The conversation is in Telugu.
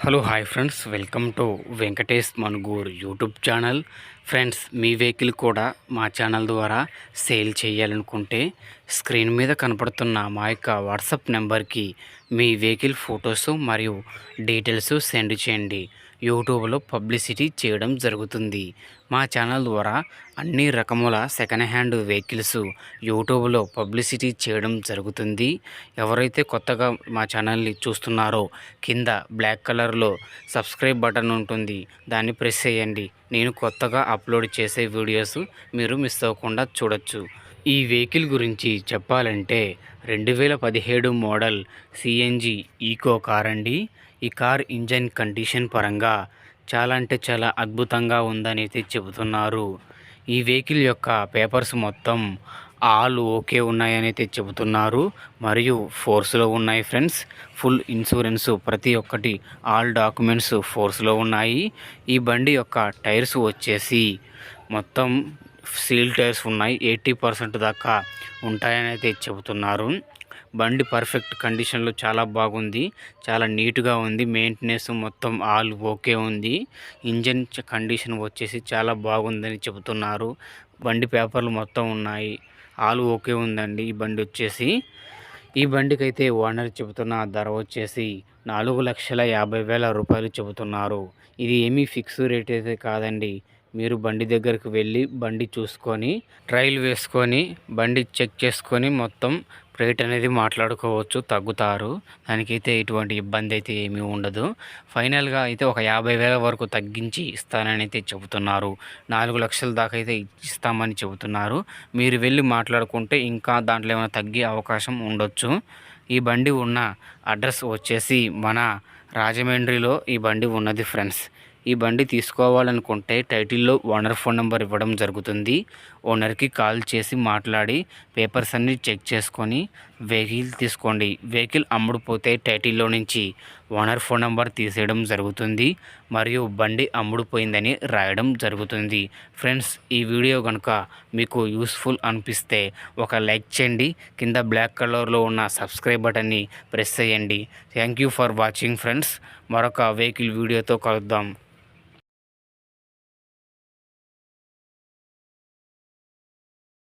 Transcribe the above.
Hello hi friends, welcome to Venkatesh Manugur YouTube channel. Friends, me vehicle కూడా మా ఛానల్ ద్వారా సేల్ చేయాలనుకుంటే స్క్రీన్ మీద కనపడుతున్న మా యొక్క వాట్సాప్ నెంబర్కి మీ వెహికల్ ఫొటోస్ మరియు డీటెయిల్స్ సెండ్ చేయండి. యూట్యూబ్లో పబ్లిసిటీ చేయడం జరుగుతుంది. మా ఛానల్ ద్వారా అన్ని రకముల సెకండ్ హ్యాండ్ వెహికల్స్ యూట్యూబ్లో పబ్లిసిటీ చేయడం జరుగుతుంది. ఎవరైతే కొత్తగా మా ఛానల్ని చూస్తున్నారో కింద బ్లాక్ కలర్లో సబ్స్క్రైబ్ బటన్ ఉంటుంది, దాన్ని ప్రెస్ చేయండి. నేను కొత్తగా అప్లోడ్ చేసే వీడియోస్ మీరు మిస్ అవ్వకుండా చూడొచ్చు. ఈ వెహికల్ గురించి చెప్పాలంటే 2017 మోడల్ సిఎన్జి ఈకో కార్ అండి. ఈ కార్ ఇంజన్ కండిషన్ పరంగా చాలా అంటే చాలా అద్భుతంగా ఉందని అయితే చెబుతున్నారు. ఈ వెహికల్ యొక్క పేపర్స్ మొత్తం ఆల్ ఓకే ఉన్నాయని అయితే చెబుతున్నారు, మరియు ఫోర్స్లో ఉన్నాయి ఫ్రెండ్స్. ఫుల్ ఇన్సూరెన్స్ ప్రతి ఒక్కటి ఆల్ డాక్యుమెంట్స్ ఫోర్స్లో ఉన్నాయి. ఈ బండి యొక్క టైర్స్ వచ్చేసి మొత్తం సీల్ టైర్స్ ఉన్నాయి, 80% దాకా ఉంటాయని అయితే చెబుతున్నారు. బండి పర్ఫెక్ట్ కండిషన్లో చాలా బాగుంది, చాలా నీట్గా ఉంది. మెయింటెనెన్స్ మొత్తం ఆల్ ఓకే ఉంది. ఇంజన్ కండిషన్ వచ్చేసి చాలా బాగుందని చెబుతున్నారు. బండి పేపర్లు మొత్తం ఉన్నాయి, ఆల్ ఓకే ఉందండి. ఈ బండి వచ్చేసి ఈ బండికి అయితే ఓనర్ చెబుతున్న ధర వచ్చేసి 4,50,000 రూపాయలు చెబుతున్నారు. ఇది ఏమీ ఫిక్స్ రేట్ అయితే కాదండి. మీరు బండి దగ్గరికి వెళ్ళి బండి చూసుకొని ట్రయల్ వేసుకొని బండి చెక్ చేసుకొని మొత్తం రేట్ అనేది మాట్లాడుకోవచ్చు, తగ్గుతారు. దానికైతే ఎటువంటి ఇబ్బంది అయితే ఏమీ ఉండదు. ఫైనల్గా అయితే ఒక 50,000 వరకు తగ్గించి ఇస్తానని అయితే చెబుతున్నారు. 4 లక్షల దాకా అయితే ఇస్తామని చెబుతున్నారు. మీరు వెళ్ళి మాట్లాడుకుంటే ఇంకా దాంట్లో ఏమైనా తగ్గే అవకాశం ఉండొచ్చు. ఈ బండి ఉన్న అడ్రస్ వచ్చేసి మన రాజమండ్రిలో ఈ బండి ఉన్నది ఫ్రెండ్స్. ఈ బండి తీసుకోవాలనుకుంటే టైటిల్లో ఓనర్ ఫోన్ నెంబర్ ఇవ్వడం జరుగుతుంది. ఓనర్కి కాల్ చేసి మాట్లాడి పేపర్స్ అన్నీ చెక్ చేసుకొని వెహికల్ తీసుకోండి. వెహికల్ అమ్ముడుపోతే టైటిల్లో నుంచి ఓనర్ ఫోన్ నెంబర్ తీసేయడం జరుగుతుంది, మరియు బండి అమ్ముడుపోయిందని రాయడం జరుగుతుంది. ఫ్రెండ్స్, ఈ వీడియో కనుక మీకు యూస్ఫుల్ అనిపిస్తే ఒక లైక్ చేయండి. కింద బ్లాక్ కలర్లో ఉన్న సబ్స్క్రైబ్ బటన్ని ప్రెస్ చేయండి. Thank you for watching friends. మరొక వెహికల్ వీడియోతో కలుద్దాం.